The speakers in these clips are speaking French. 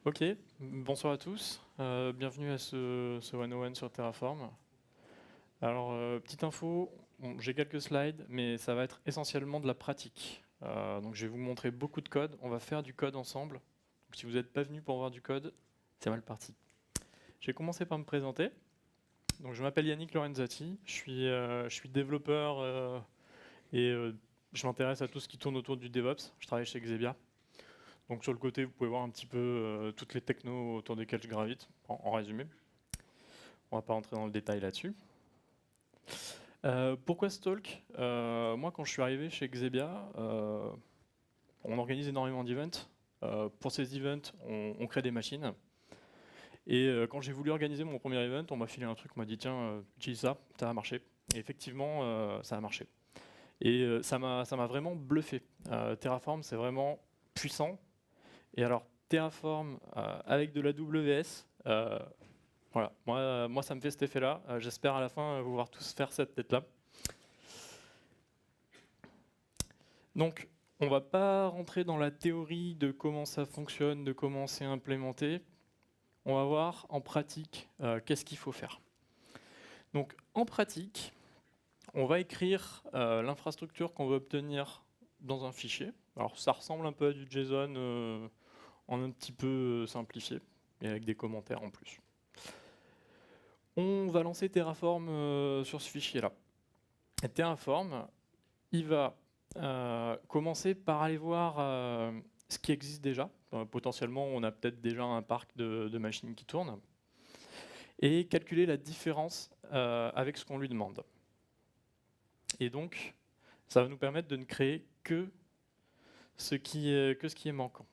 Ok, bonsoir à tous. Bienvenue à ce 101 sur Terraform. Alors, petite info, bon, j'ai quelques slides, mais ça va être essentiellement de la pratique. Donc, je vais vous montrer beaucoup de code. On va faire du code ensemble. Donc, si vous n'êtes pas venu pour voir du code, c'est mal parti. Je vais commencer par me présenter. Donc, je m'appelle Yannick Lorenzati. Je suis développeur et je m'intéresse à tout ce qui tourne autour du DevOps. Je travaille chez Xebia. Donc sur le côté, vous pouvez voir un petit peu toutes les technos autour desquelles je gravite, en résumé. On ne va pas rentrer dans le détail là-dessus. Pourquoi ce talk Moi, quand je suis arrivé chez Xebia, on organise énormément d'events. Pour ces events, on crée des machines. Et quand j'ai voulu organiser mon premier event, on m'a filé un truc, on m'a dit tiens, utilise ça, ça va marcher. Et effectivement, ça a marché. Et ça m'a vraiment bluffé. Terraform, c'est vraiment puissant. Et alors, Terraform avec de la WS, voilà, moi ça me fait cet effet-là. J'espère à la fin vous voir tous faire cette tête-là. Donc, on va pas rentrer dans la théorie de comment ça fonctionne, de comment c'est implémenté. On va voir en pratique qu'est-ce qu'il faut faire. Donc, en pratique, on va écrire l'infrastructure qu'on veut obtenir dans un fichier. Alors, ça ressemble un peu à du JSON en un petit peu simplifié, et avec des commentaires en plus. On va lancer Terraform sur ce fichier-là. Et Terraform, il va commencer par aller voir ce qui existe déjà. Potentiellement, on a peut-être déjà un parc de machines qui tournent. Et calculer la différence avec ce qu'on lui demande. Et donc, ça va nous permettre de ne créer que ce qui est manquant.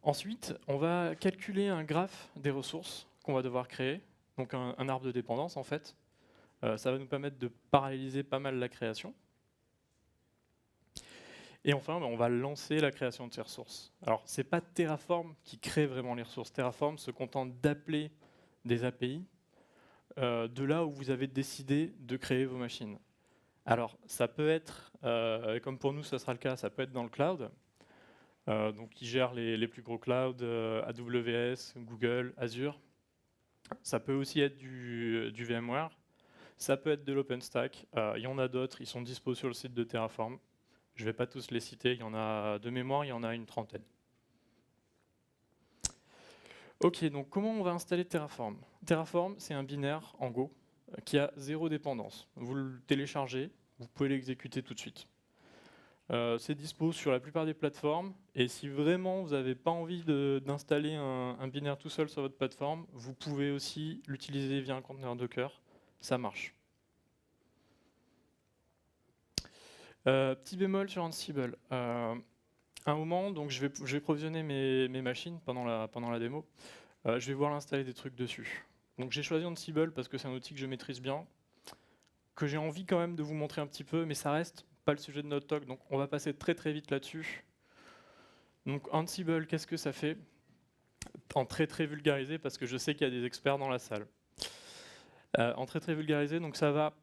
Ensuite, on va calculer un graphe des ressources qu'on va devoir créer, donc un arbre de dépendance en fait. Ça va nous permettre de paralléliser pas mal la création. Et enfin, on va lancer la création de ces ressources. Alors, ce n'est pas Terraform qui crée vraiment les ressources. Terraform se contente d'appeler des API de là où vous avez décidé de créer vos machines. Alors, ça peut être, comme pour nous, ce sera le cas, ça peut être dans le cloud. Donc, qui gère les plus gros clouds, AWS, Google, Azure. Ça peut aussi être du VMware. Ça peut être de l'OpenStack. Il y en a d'autres, ils sont dispo sur le site de Terraform. Je ne vais pas tous les citer, il y en a de mémoire, il y en a une trentaine. Ok, donc comment on va installer Terraform? Terraform, c'est un binaire en Go qui a 0 dépendance. Vous le téléchargez, vous pouvez l'exécuter tout de suite. C'est dispo sur la plupart des plateformes, et si vraiment vous n'avez pas envie d'installer un binaire tout seul sur votre plateforme, vous pouvez aussi l'utiliser via un conteneur Docker, ça marche. Petit bémol sur Ansible. Un moment, donc je vais provisionner mes machines pendant la démo. Je vais voir l'installer des trucs dessus. Donc j'ai choisi Ansible parce que c'est un outil que je maîtrise bien, que j'ai envie quand même de vous montrer un petit peu, mais ça reste pas le sujet de notre talk, donc on va passer très très vite là-dessus. Donc Ansible, qu'est-ce que ça fait? En très très vulgarisé, parce que je sais qu'il y a des experts dans la salle. En très très vulgarisé, donc ça va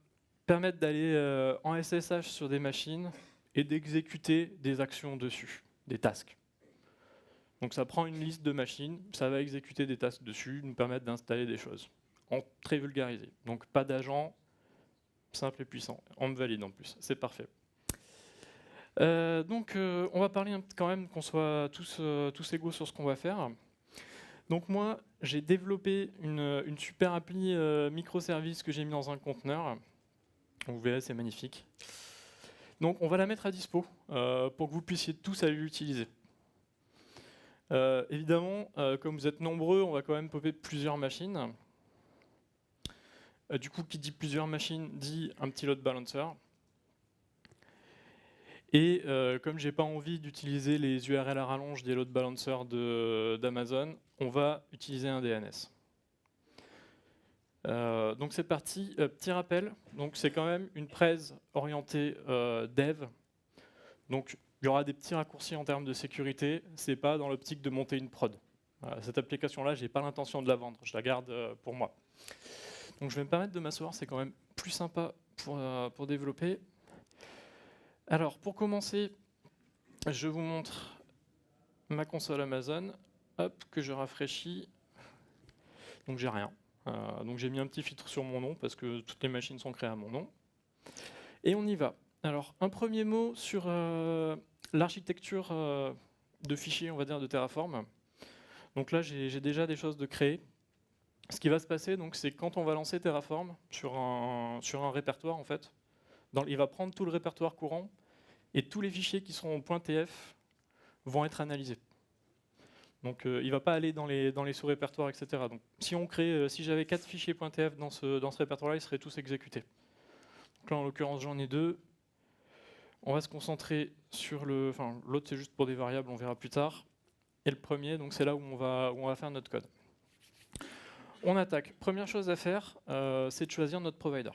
permettre d'aller en SSH sur des machines et d'exécuter des actions dessus, des tasks. Donc ça prend une liste de machines, ça va exécuter des tasks dessus, nous permettre d'installer des choses. En très vulgarisé. Donc pas d'agent, simple et puissant. On me valide en plus, c'est parfait. On va parler quand même qu'on soit tous égaux sur ce qu'on va faire. Donc moi, j'ai développé une super appli microservice que j'ai mis dans un conteneur. Vous verrez, c'est magnifique. Donc on va la mettre à dispo pour que vous puissiez tous aller l'utiliser. Évidemment, comme vous êtes nombreux, on va quand même popper plusieurs machines. Du coup, qui dit plusieurs machines dit un petit load balancer. Et comme j'ai pas envie d'utiliser les URL à rallonge des load balancers d'Amazon, on va utiliser un DNS. Donc c'est parti, petit rappel, donc c'est quand même une presse orientée dev. Donc il y aura des petits raccourcis en termes de sécurité, c'est pas dans l'optique de monter une prod. Cette application-là, j'ai pas l'intention de la vendre, je la garde pour moi. Donc je vais me permettre de m'asseoir, c'est quand même plus sympa pour développer. Alors pour commencer, je vous montre ma console Amazon, hop, que je rafraîchis, donc j'ai rien. Donc j'ai mis un petit filtre sur mon nom parce que toutes les machines sont créées à mon nom. Et on y va. Alors un premier mot sur l'architecture de fichiers, on va dire, de Terraform. Donc là j'ai déjà des choses de créer. Ce qui va se passer, donc, c'est quand on va lancer Terraform sur un répertoire, en fait, il va prendre tout le répertoire courant et tous les fichiers qui seront au .tf vont être analysés. Donc il ne va pas aller dans les sous-répertoires, etc. Donc si j'avais 4 fichiers .tf dans ce répertoire-là, ils seraient tous exécutés. Donc là, en l'occurrence, j'en ai 2. On va se concentrer sur l'autre, c'est juste pour des variables, on verra plus tard. Et le premier, donc c'est là où on va faire notre code. On attaque. Première chose à faire, c'est de choisir notre provider.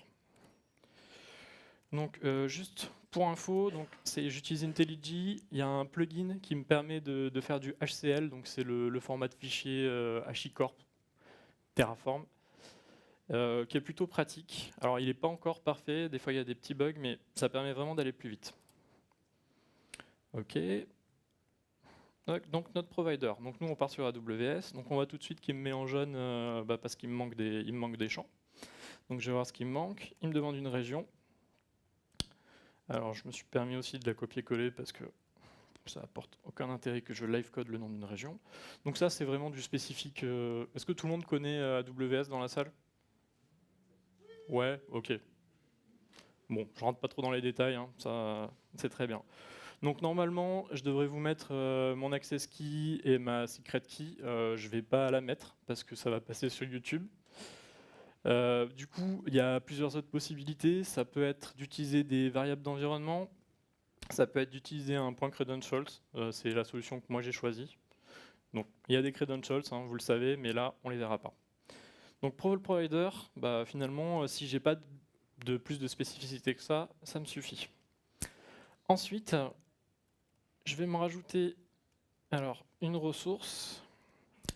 Donc juste pour info, j'utilise IntelliJ. Il y a un plugin qui me permet de faire du HCL, donc c'est le format de fichier HICorp Terraform, qui est plutôt pratique. Alors il n'est pas encore parfait, des fois il y a des petits bugs, mais ça permet vraiment d'aller plus vite. Ok. Donc notre provider. Donc nous on part sur AWS. Donc on voit tout de suite qu'il me met en jaune parce qu'il me manque des champs. Donc je vais voir ce qui me manque. Il me demande une région. Alors je me suis permis aussi de la copier-coller parce que ça apporte aucun intérêt que je live code le nom d'une région. Donc ça c'est vraiment du spécifique. Est-ce que tout le monde connaît AWS dans la salle? Ouais, ok. Bon, je rentre pas trop dans les détails, hein, ça c'est très bien. Donc normalement, je devrais vous mettre mon access key et ma secret key. Je vais pas la mettre parce que ça va passer sur YouTube. Du coup, il y a plusieurs autres possibilités. Ça peut être d'utiliser des variables d'environnement. Ça peut être d'utiliser un point credentials. C'est la solution que moi j'ai choisie. Donc il y a des credentials, hein, vous le savez, mais là, on les verra pas. Donc pour le provider, finalement, si j'ai pas de plus de spécificité que ça me suffit. Ensuite, je vais me rajouter une ressource,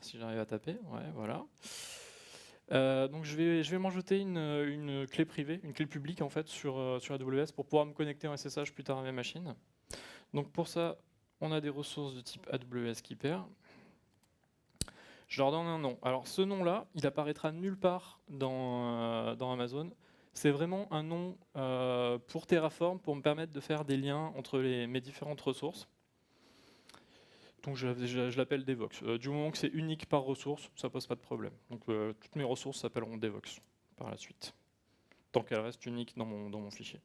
si j'arrive à taper, ouais, voilà. Donc je vais m'ajouter une clé privée, une clé publique en fait sur AWS pour pouvoir me connecter en SSH plus tard à mes machines. Donc pour ça, on a des ressources de type AWS Keeper. Je leur donne un nom. Alors ce nom-là, il apparaîtra nulle part dans Amazon. C'est vraiment un nom pour Terraform pour me permettre de faire des liens entre mes différentes ressources. Donc je l'appelle Devox. Du moment que c'est unique par ressource, ça pose pas de problème. Donc toutes mes ressources s'appelleront Devox par la suite, tant qu'elles restent uniques dans mon fichier.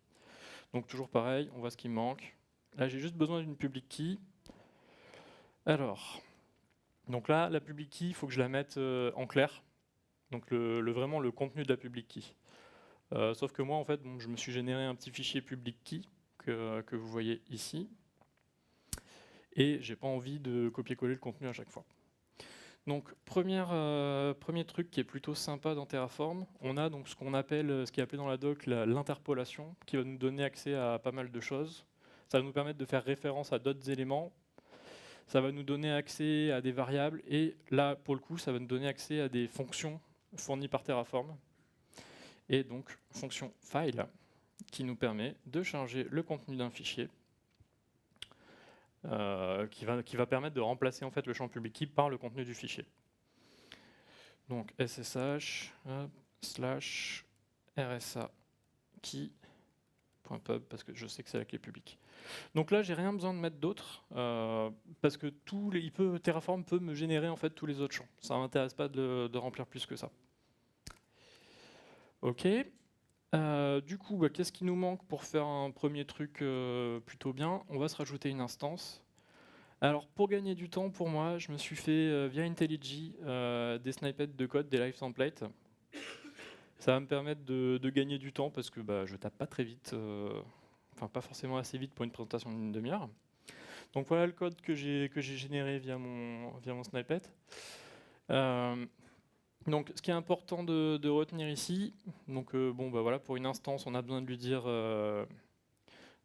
Donc toujours pareil, on voit ce qui me manque. Là j'ai juste besoin d'une public key. Alors, donc là la public key, il faut que je la mette en clair. Donc vraiment le contenu de la public key. Sauf que moi en fait, je me suis généré un petit fichier public key que vous voyez ici. Et j'ai pas envie de copier-coller le contenu à chaque fois. Donc premier truc qui est plutôt sympa dans Terraform, on a donc ce qui est appelé dans la doc l'interpolation, qui va nous donner accès à pas mal de choses. Ça va nous permettre de faire référence à d'autres éléments. Ça va nous donner accès à des variables et là pour le coup ça va nous donner accès à des fonctions fournies par Terraform. Et donc fonction file qui nous permet de charger le contenu d'un fichier. Qui va permettre de remplacer en fait le champ public key par le contenu du fichier. Donc ssh /rsa key.pub parce que je sais que c'est la clé publique. Donc là j'ai rien besoin de mettre d'autre parce que Terraform peut me générer en fait tous les autres champs. Ça m'intéresse pas de remplir plus que ça. Ok. Du coup, qu'est-ce qui nous manque pour faire un premier truc plutôt bien? On va se rajouter une instance. Alors pour gagner du temps, pour moi, je me suis fait via IntelliJ des snippets de code, des live templates. Ça va me permettre de gagner du temps parce que je tape pas très vite, enfin pas forcément assez vite pour une présentation d'une demi-heure. Donc voilà le code que j'ai généré via mon snippet. Donc ce qui est important de retenir ici, donc voilà, pour une instance, on a besoin de lui dire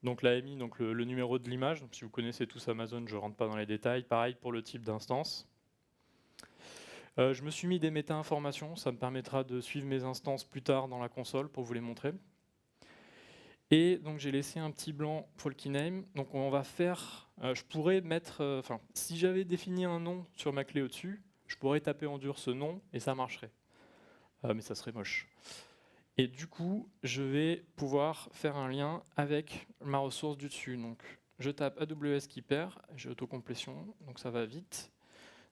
donc l'AMI, donc le numéro de l'image. Si vous connaissez tous Amazon, je ne rentre pas dans les détails. Pareil pour le type d'instance. Je me suis mis des méta-informations, ça me permettra de suivre mes instances plus tard dans la console pour vous les montrer. Et donc j'ai laissé un petit blanc for key name. Donc on va faire je pourrais mettre, si j'avais défini un nom sur ma clé au-dessus, je pourrais taper en dur ce nom et ça marcherait. Mais ça serait moche. Et du coup, je vais pouvoir faire un lien avec ma ressource du dessus. Donc, je tape AWS Keeper, j'ai autocomplétion, donc ça va vite.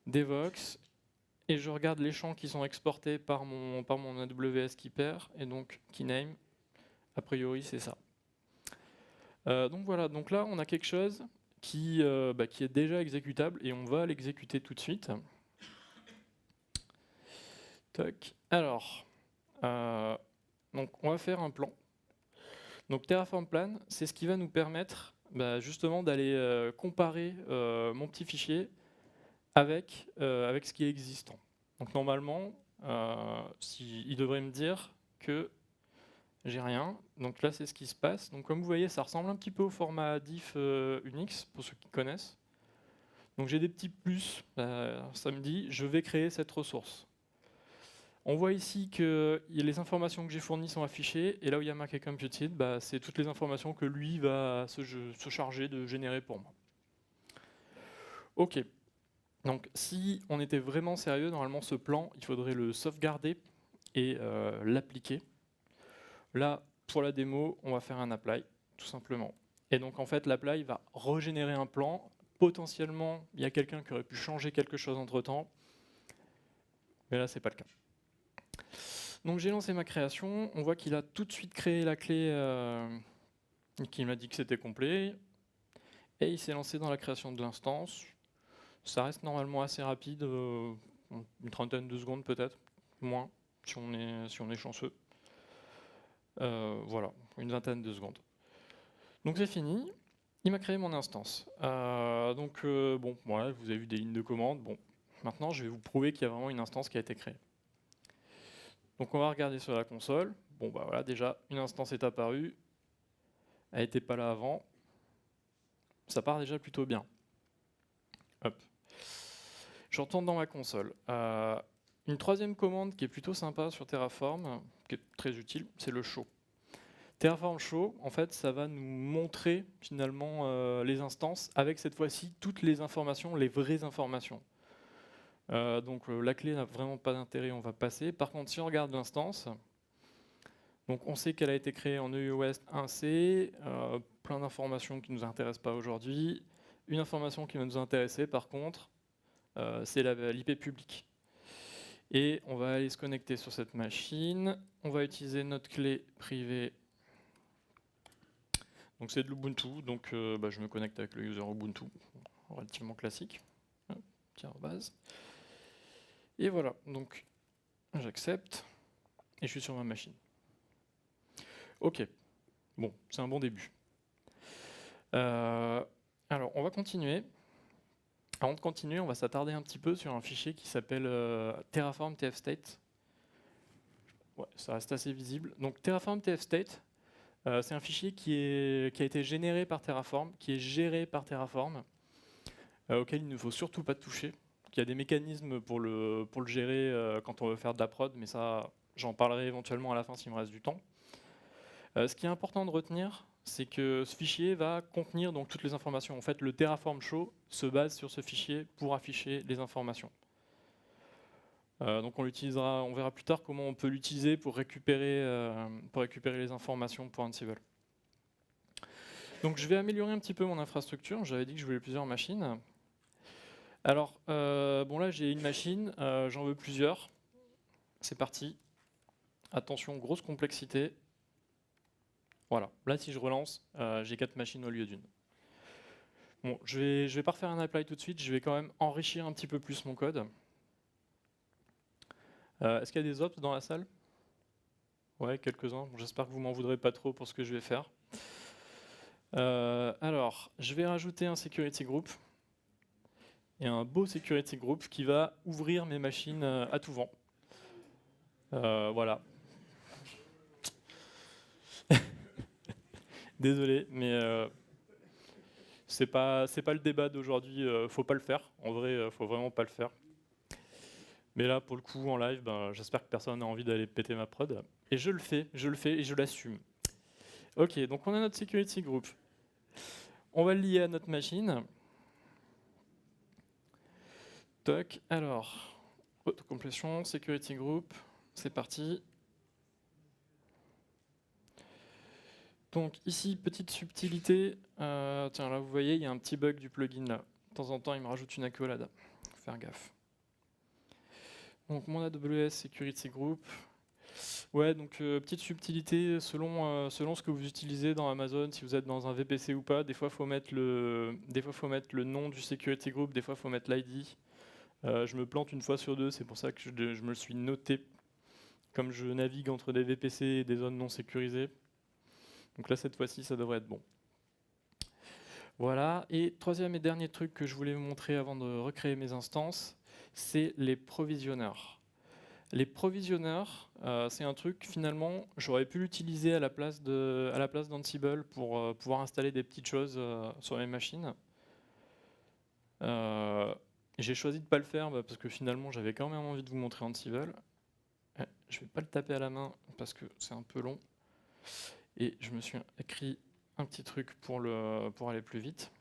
Devox, et je regarde les champs qui sont exportés par mon AWS Keeper, et donc keyname, a priori c'est ça. Donc voilà, donc là on a quelque chose qui est déjà exécutable, et on va l'exécuter tout de suite. Toc. Alors, donc on va faire un plan. Donc Terraform Plan, c'est ce qui va nous permettre justement d'aller comparer mon petit fichier avec ce qui est existant. Donc normalement, il devrait me dire que j'ai rien. Donc là, c'est ce qui se passe. Donc comme vous voyez, ça ressemble un petit peu au format diff Unix, pour ceux qui connaissent. Donc j'ai des petits plus. Ça me dit, je vais créer cette ressource. On voit ici que les informations que j'ai fournies sont affichées, et là où il y a marqué Computed, c'est toutes les informations que lui va se charger de générer pour moi. Ok. Donc si on était vraiment sérieux, normalement ce plan, il faudrait le sauvegarder et l'appliquer. Là, pour la démo, on va faire un apply, tout simplement. Et donc en fait, l'apply va régénérer un plan. Potentiellement, il y a quelqu'un qui aurait pu changer quelque chose entre-temps. Mais là, c'est pas le cas. Donc j'ai lancé ma création. On voit qu'il a tout de suite créé la clé qui m'a dit que c'était complet. Et il s'est lancé dans la création de l'instance. Ça reste normalement assez rapide, une trentaine de secondes peut-être, moins, si on est chanceux. Voilà, une vingtaine de secondes. Donc c'est fini, il m'a créé mon instance. Bon, voilà, vous avez vu des lignes de commande. Bon, maintenant je vais vous prouver qu'il y a vraiment une instance qui a été créée. Donc on va regarder sur la console. Bon bah voilà, déjà une instance est apparue. Elle n'était pas là avant. Ça part déjà plutôt bien. Hop. Je retourne dans ma console. Une troisième commande qui est plutôt sympa sur Terraform, qui est très utile, c'est le show. Terraform show, en fait, ça va nous montrer finalement les instances avec cette fois-ci toutes les informations, les vraies informations. La clé n'a vraiment pas d'intérêt, on va passer. Par contre, si on regarde l'instance, donc on sait qu'elle a été créée en EUOS 1C, plein d'informations qui ne nous intéressent pas aujourd'hui. Une information qui va nous intéresser, par contre, c'est l'IP publique. Et on va aller se connecter sur cette machine. On va utiliser notre clé privée. Donc c'est de l'Ubuntu, donc je me connecte avec le user Ubuntu, relativement classique. Tiens, base. Et voilà, donc j'accepte et je suis sur ma machine. Ok, bon, c'est un bon début. Alors, on va continuer. Avant de continuer, on va s'attarder un petit peu sur un fichier qui s'appelle Terraform tfstate. Ouais, ça reste assez visible. Donc Terraform tfstate, c'est un fichier qui a été généré par Terraform, qui est géré par Terraform, auquel il ne faut surtout pas toucher. Il y a des mécanismes pour le gérer quand on veut faire de la prod, mais ça, j'en parlerai éventuellement à la fin s'il me reste du temps. Ce qui est important de retenir, c'est que ce fichier va contenir donc toutes les informations. En fait, le Terraform show se base sur ce fichier pour afficher les informations. Donc on verra plus tard comment on peut l'utiliser pour récupérer les informations pour Ansible. Donc je vais améliorer un petit peu mon infrastructure. J'avais dit que je voulais plusieurs machines. Alors, là j'ai une machine, j'en veux plusieurs. C'est parti. Attention, grosse complexité. Voilà, là si je relance, j'ai 4 machines au lieu d'une. Bon, je vais pas refaire un apply tout de suite, je vais quand même enrichir un petit peu plus mon code. Est-ce qu'il y a des ops dans la salle? Ouais, quelques-uns. Bon, j'espère que vous m'en voudrez pas trop pour ce que je vais faire. Alors, je vais rajouter un security group et un beau security group qui va ouvrir mes machines à tout vent. Voilà. Désolé, mais c'est pas le débat d'aujourd'hui. Faut pas le faire. En vrai, faut vraiment pas le faire. Mais là, pour le coup, en live, j'espère que personne n'a envie d'aller péter ma prod. Et je le fais et je l'assume. Ok, donc on a notre security group. On va le lier à notre machine. toc. Alors, autocomplétion, security group, c'est parti. Donc ici, petite subtilité. Tiens, là, vous voyez, il y a un petit bug du plugin là. De temps en temps, il me rajoute une accolade. Faut faire gaffe. Donc mon AWS Security Group. Ouais, donc petite subtilité selon ce que vous utilisez dans Amazon, si vous êtes dans un VPC ou pas. Des fois, faut mettre le nom du security group, des fois, faut mettre l'ID. Je me plante une fois sur deux, c'est pour ça que je me le suis noté, comme je navigue entre des VPC et des zones non sécurisées. Donc là, cette fois-ci, ça devrait être bon. Voilà, et troisième et dernier truc que je voulais vous montrer avant de recréer mes instances, c'est les provisionneurs. Les provisionneurs, c'est un truc, finalement, j'aurais pu l'utiliser à la place d'Ansible pour pouvoir installer des petites choses sur mes machines. J'ai choisi de ne pas le faire parce que finalement, j'avais quand même envie de vous montrer Ansible. Je ne vais pas le taper à la main parce que c'est un peu long. Et je me suis écrit un petit truc pour aller plus vite.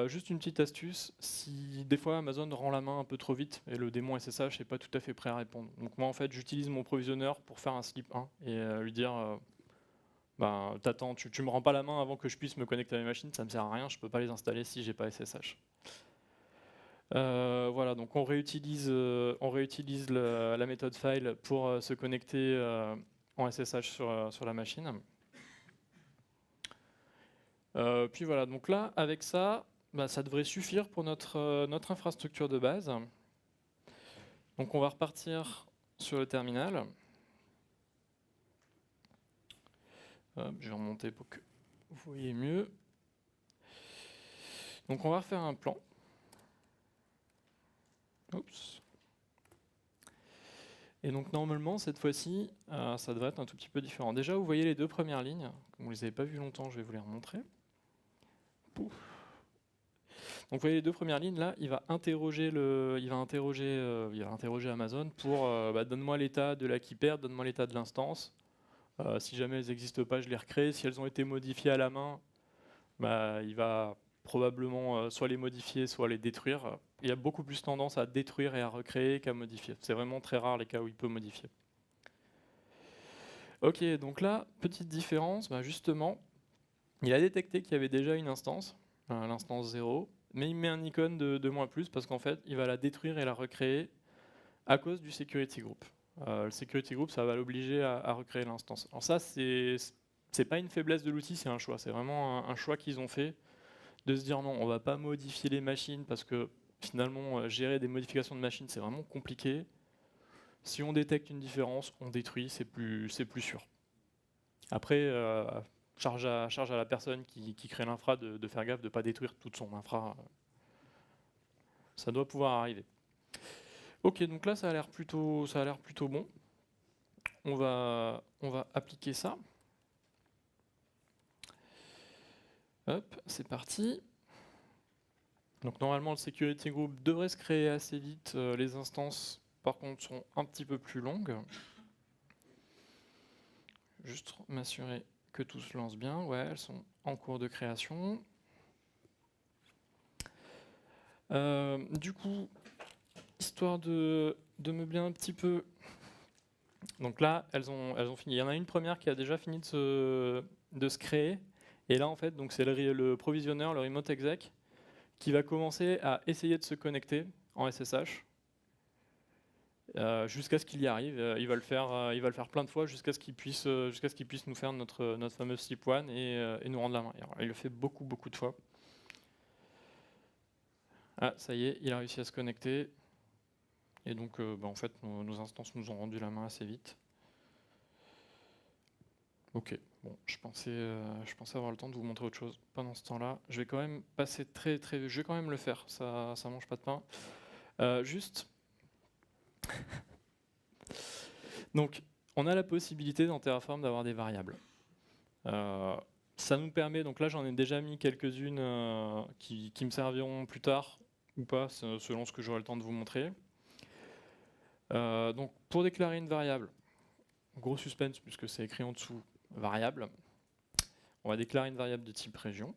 Juste une petite astuce, si des fois Amazon rend la main un peu trop vite et le démon SSH n'est pas tout à fait prêt à répondre. Donc moi en fait j'utilise mon provisionneur pour faire un slip 1 et lui dire t'attends, tu me rends pas la main avant que je puisse me connecter à mes machines, ça me sert à rien, je peux pas les installer si j'ai pas SSH. Voilà, donc on réutilise la méthode file pour se connecter en SSH sur la machine. Puis voilà, donc là, avec ça, ça devrait suffire pour notre infrastructure de base. Donc on va repartir sur le terminal. Je vais remonter pour que vous voyez mieux. Donc on va refaire un plan. Oups. Et donc normalement, cette fois-ci, ça devrait être un tout petit peu différent. Déjà, vous voyez les deux premières lignes. Comme vous ne les avez pas vues longtemps, je vais vous les remontrer. Pouf. Donc vous voyez les deux premières lignes là, il va interroger Amazon pour donne-moi l'état de la keeper, donne-moi l'état de l'instance. Si jamais elles n'existent pas, je les recrée. Si elles ont été modifiées à la main, il va probablement soit les modifier, soit les détruire. Il y a beaucoup plus tendance à détruire et à recréer qu'à modifier. C'est vraiment très rare les cas où il peut modifier. Ok, donc là, petite différence, justement, il a détecté qu'il y avait déjà une instance, l'instance 0, mais il met un icône de moins plus parce qu'en fait, il va la détruire et la recréer à cause du security group. Le security group, ça va l'obliger à recréer l'instance. Alors ça, c'est pas une faiblesse de l'outil, c'est un choix. C'est vraiment un choix qu'ils ont fait de se dire non, on va pas modifier les machines parce que finalement, gérer des modifications de machines, c'est vraiment compliqué. Si on détecte une différence, on détruit, c'est plus sûr. Après, charge à la personne qui crée l'infra de faire gaffe de ne pas détruire toute son infra. Ça doit pouvoir arriver. Ok, donc là ça a l'air plutôt bon. On va appliquer ça. Hop, c'est parti. Donc normalement le security group devrait se créer assez vite. Les instances par contre sont un petit peu plus longues. Juste m'assurer que tout se lance bien. Ouais, elles sont en cours de création. Du coup, histoire de meubler un petit peu. Donc là, elles ont fini. Il y en a une première qui a déjà fini de se créer. Et là, en fait, donc c'est le provisionneur, le remote exec, qui va commencer à essayer de se connecter en SSH jusqu'à ce qu'il y arrive. Il va le faire plein de fois jusqu'à ce qu'il puisse nous faire notre fameux slip one et nous rendre la main. Alors, il le fait beaucoup de fois. Ah, ça y est, il a réussi à se connecter. Et donc, en fait, nos instances nous ont rendu la main assez vite. Ok, bon, je pensais avoir le temps de vous montrer autre chose pendant ce temps-là. Je vais quand même passer je vais quand même le faire, ça mange pas de pain. Juste, donc, on a la possibilité dans Terraform d'avoir des variables. Ça nous permet, donc là j'en ai déjà mis quelques-unes qui me serviront plus tard ou pas, selon ce que j'aurai le temps de vous montrer. Donc pour déclarer une variable, gros suspense puisque c'est écrit en dessous, variable, on va déclarer une variable de type région,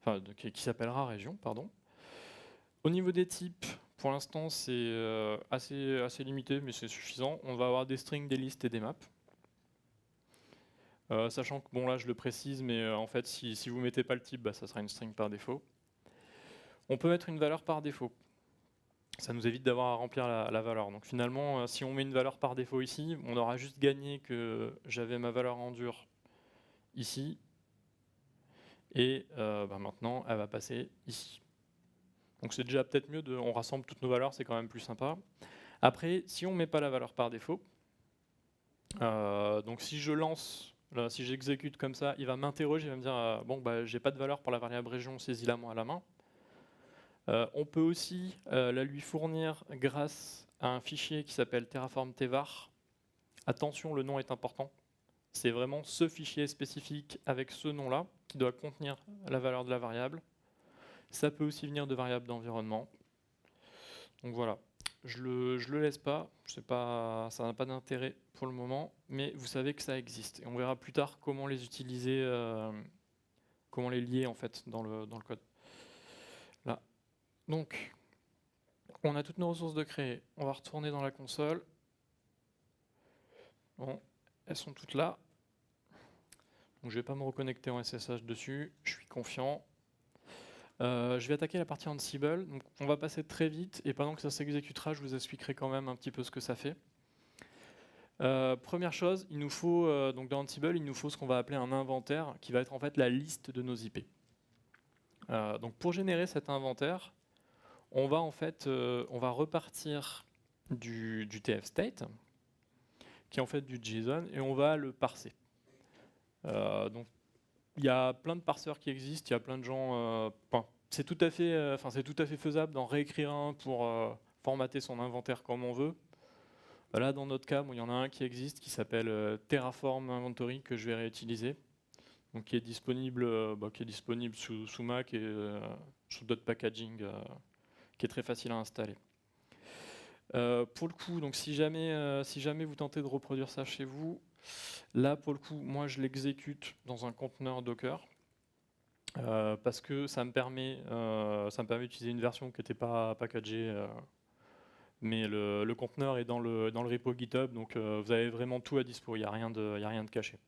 enfin qui s'appellera région, pardon. Au niveau des types, pour l'instant c'est assez limité, mais c'est suffisant. On va avoir des strings, des listes et des maps. Sachant que, bon là je le précise, mais en fait si vous mettez pas le type, bah, ça sera une string par défaut. On peut mettre une valeur par défaut. Ça nous évite d'avoir à remplir la valeur. Donc finalement, si on met une valeur par défaut ici, on aura juste gagné que j'avais ma valeur en dur ici, et bah, maintenant elle va passer ici. Donc c'est déjà peut-être mieux, on rassemble toutes nos valeurs, c'est quand même plus sympa. Après, si on ne met pas la valeur par défaut, donc si je lance, là, si j'exécute comme ça, il va m'interroger, il va me dire bon bah j'ai pas de valeur pour la variable région, saisis-la moi à la main. On peut aussi la lui fournir grâce à un fichier qui s'appelle Terraform Tevar. Attention, le nom est important. C'est vraiment ce fichier spécifique avec ce nom-là qui doit contenir la valeur de la variable. Ça peut aussi venir de variables d'environnement. Donc voilà, je le laisse pas, ça n'a pas d'intérêt pour le moment, mais vous savez que ça existe. Et on verra plus tard comment les utiliser, comment les lier en fait dans le code. Là. Donc, on a toutes nos ressources de créer. On va retourner dans la console. Bon, elles sont toutes là. Donc je ne vais pas me reconnecter en SSH dessus, je suis confiant. Je vais attaquer la partie Ansible. Donc on va passer très vite et pendant que ça s'exécutera, je vous expliquerai quand même un petit peu ce que ça fait. Première chose, il nous faut, donc dans Ansible, il nous faut ce qu'on va appeler un inventaire qui va être en fait la liste de nos IP. Donc pour générer cet inventaire, on va en fait on va repartir du tf-state, qui est en fait du JSON, et on va le parser. Donc il y a plein de parseurs qui existent, il y a plein de gens. C'est tout à fait faisable d'en réécrire un pour formater son inventaire comme on veut. Là, dans notre cas, il y en a un qui existe qui s'appelle Terraform Inventory que je vais réutiliser, donc qui est disponible sous Mac et sous d'autres packaging, qui est très facile à installer. Pour le coup, donc si jamais vous tentez de reproduire ça chez vous, là pour le coup, moi je l'exécute dans un conteneur Docker. Parce que ça me permet d'utiliser une version qui n'était pas packagée, mais le conteneur est dans le repo GitHub, donc vous avez vraiment tout à dispo, il n'y a rien de caché.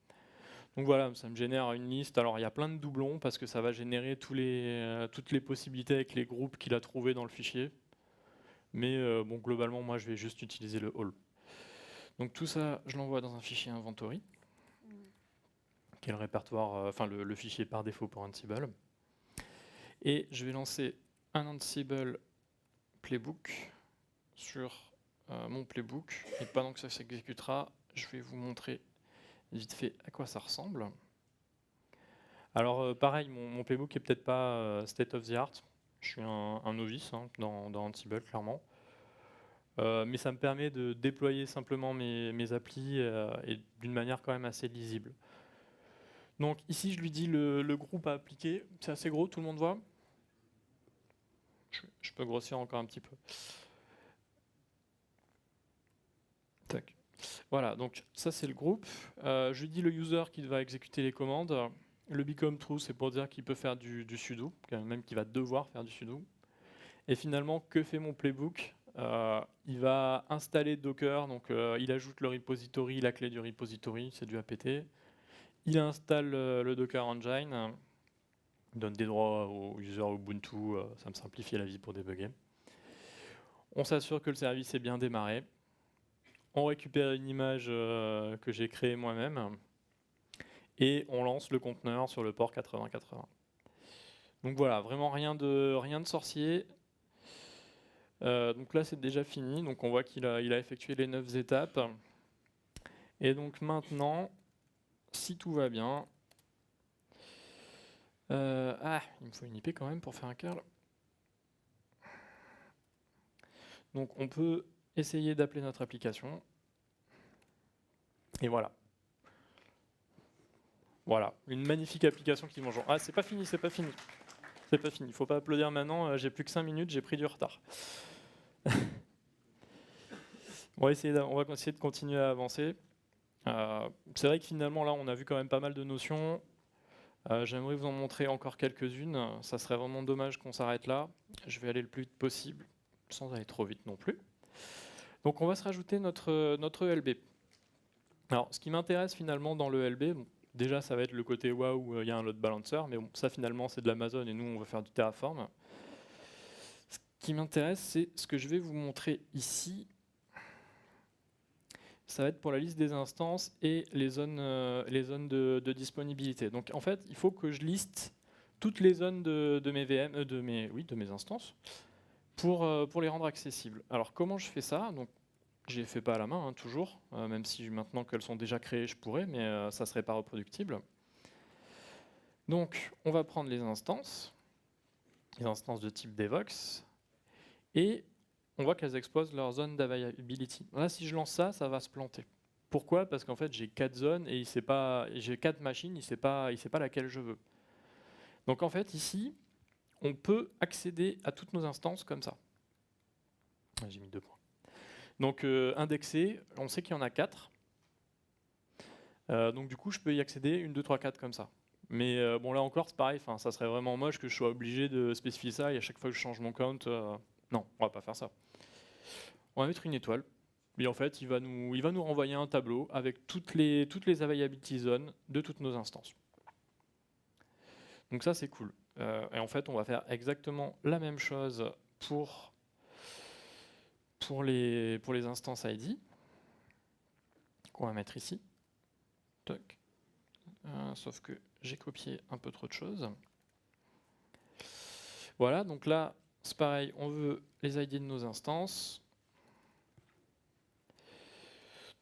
Donc voilà, ça me génère une liste. Alors il y a plein de doublons parce que ça va générer toutes les possibilités avec les groupes qu'il a trouvés dans le fichier. Mais bon, globalement, moi je vais juste utiliser le all. Donc tout ça, je l'envoie dans un fichier inventory, qui est le répertoire, le fichier par défaut pour Ansible. Et je vais lancer un Ansible playbook sur mon playbook. Et pendant que ça s'exécutera, je vais vous montrer vite fait à quoi ça ressemble. Alors pareil, mon playbook est peut-être pas state of the art. Je suis un novice dans Ansible, clairement. Mais ça me permet de déployer simplement mes applis et d'une manière quand même assez lisible. Donc ici, je lui dis le groupe à appliquer. C'est assez gros, tout le monde voit? Je peux grossir encore un petit peu. Tac. Voilà, donc ça c'est le groupe. Je lui dis le user qui va exécuter les commandes. Le become true, c'est pour dire qu'il peut faire du sudo, même qu'il va devoir faire du sudo. Et finalement, que fait mon playbook? Il va installer Docker, donc il ajoute le repository, la clé du repository, c'est du apt. Il installe le Docker Engine, il donne des droits au user Ubuntu, ça me simplifie la vie pour débugger. On s'assure que le service est bien démarré. On récupère une image que j'ai créée moi-même et on lance le conteneur sur le port 8080. Donc voilà, vraiment rien de sorcier. Donc là c'est déjà fini, donc on voit qu'il a effectué les 9 étapes. Et donc maintenant, si tout va bien, il me faut une IP quand même pour faire un curl. Donc on peut essayer d'appeler notre application. Et voilà. Voilà, une magnifique application qui mange. Ah, c'est pas fini, c'est pas fini. C'est pas fini, faut pas applaudir maintenant, j'ai plus que 5 minutes, j'ai pris du retard. On va essayer de continuer à avancer. C'est vrai que finalement là on a vu quand même pas mal de notions. J'aimerais vous en montrer encore quelques-unes. Ça serait vraiment dommage qu'on s'arrête là. Je vais aller le plus vite possible, sans aller trop vite non plus. Donc on va se rajouter notre ELB. Alors ce qui m'intéresse finalement dans le ELB, bon, déjà ça va être le côté waouh, il y a un load balancer, mais bon, ça finalement c'est de l'Amazon et nous on va faire du Terraform. Ce qui m'intéresse, c'est ce que je vais vous montrer ici. Ça va être pour la liste des instances et les zones de disponibilité. Donc en fait, il faut que je liste toutes les zones de mes VM, de mes instances, pour les rendre accessibles. Alors comment je fais ça? Donc je les fais pas à la main, hein, toujours, même si maintenant qu'elles sont déjà créées, je pourrais, mais ça serait pas reproductible. Donc on va prendre les instances de type Devox, et on voit qu'elles exposent leur zone d'availability. Là, si je lance ça, ça va se planter. Pourquoi? Parce qu'en fait, j'ai 4 zones et j'ai 4 machines, il sait pas laquelle je veux. Donc en fait, ici, on peut accéder à toutes nos instances comme ça. J'ai mis 2 points. Donc indexé, on sait qu'il y en a 4. Donc du coup, je peux y accéder 1, 2, 3, 4 comme ça. Mais bon, là encore, c'est pareil, ça serait vraiment moche que je sois obligé de spécifier ça et à chaque fois que je change mon count, non, on va pas faire ça. On va mettre une étoile. Et en fait, il va nous renvoyer un tableau avec toutes les availability zones de toutes nos instances. Donc ça, c'est cool. Et en fait, on va faire exactement la même chose pour les instances ID qu'on va mettre ici. Toc. Sauf que j'ai copié un peu trop de choses. Voilà, donc là, c'est pareil, on veut les ID de nos instances.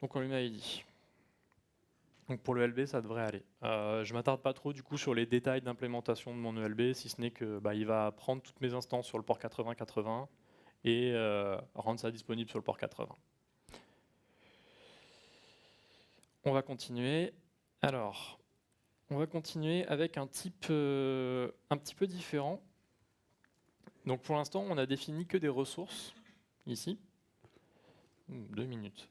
Donc on lui met ID. Donc pour le ELB, ça devrait aller. Je m'attarde pas trop du coup sur les détails d'implémentation de mon ELB, si ce n'est que il va prendre toutes mes instances sur le port 8080 et rendre ça disponible sur le port 80. On va continuer. Alors, on va continuer avec un type un petit peu différent. Donc pour l'instant, on a défini que des ressources ici. 2 minutes.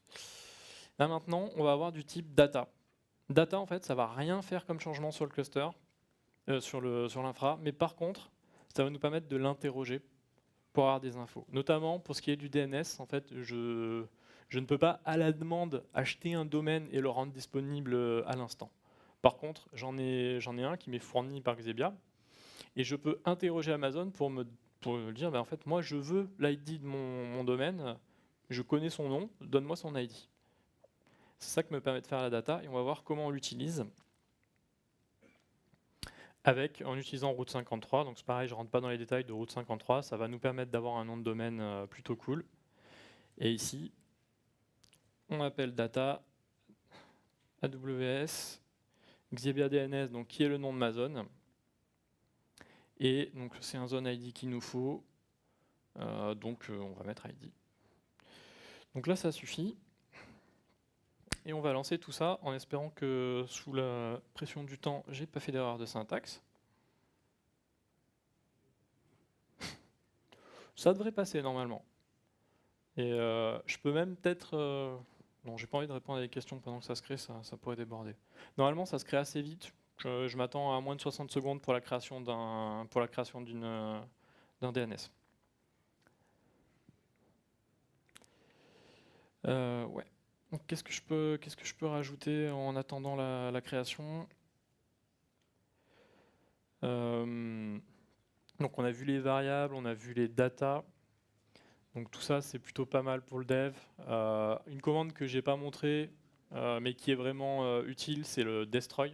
Là maintenant, on va avoir du type data. Data, en fait, ça va rien faire comme changement sur le cluster, sur l'infra, mais par contre, ça va nous permettre de l'interroger pour avoir des infos. Notamment pour ce qui est du DNS, en fait, je ne peux pas à la demande acheter un domaine et le rendre disponible à l'instant. Par contre, j'en ai un qui m'est fourni par Xebia et je peux interroger Amazon pour me dire, en fait, moi, je veux l'ID de mon domaine, je connais son nom, donne-moi son ID. C'est ça que me permet de faire la data et on va voir comment on l'utilise en utilisant Route 53. Donc c'est pareil, je ne rentre pas dans les détails de Route 53, ça va nous permettre d'avoir un nom de domaine plutôt cool. Et ici, on appelle data AWS Xebia DNS, donc qui est le nom de ma zone. Et donc c'est un zone ID qu'il nous faut, donc on va mettre ID. Donc là ça suffit. Et on va lancer tout ça en espérant que sous la pression du temps, j'ai pas fait d'erreur de syntaxe. Ça devrait passer normalement. Et je peux même peut-être... non, j'ai pas envie de répondre à des questions pendant que ça se crée, ça pourrait déborder. Normalement, ça se crée assez vite. Je m'attends à moins de 60 secondes pour la création d'un DNS. Ouais. Donc, qu'est-ce que je peux rajouter en attendant la création? Donc on a vu les variables, on a vu les data. Donc tout ça c'est plutôt pas mal pour le dev. Une commande que j'ai pas montrée mais qui est vraiment utile, c'est le destroy,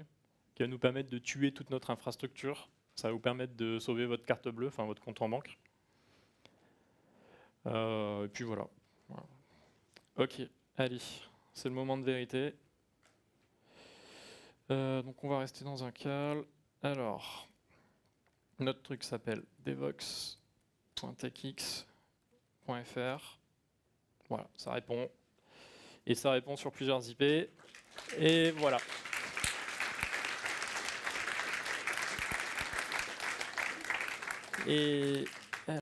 qui va nous permettre de tuer toute notre infrastructure. Ça va vous permettre de sauver votre carte bleue, enfin votre compte en banque. Et puis voilà. Ok, allez, c'est le moment de vérité. Donc on va rester dans un cal. Alors, notre truc s'appelle devox.techx.fr. Voilà, ça répond. Et ça répond sur plusieurs IP. Et voilà. Et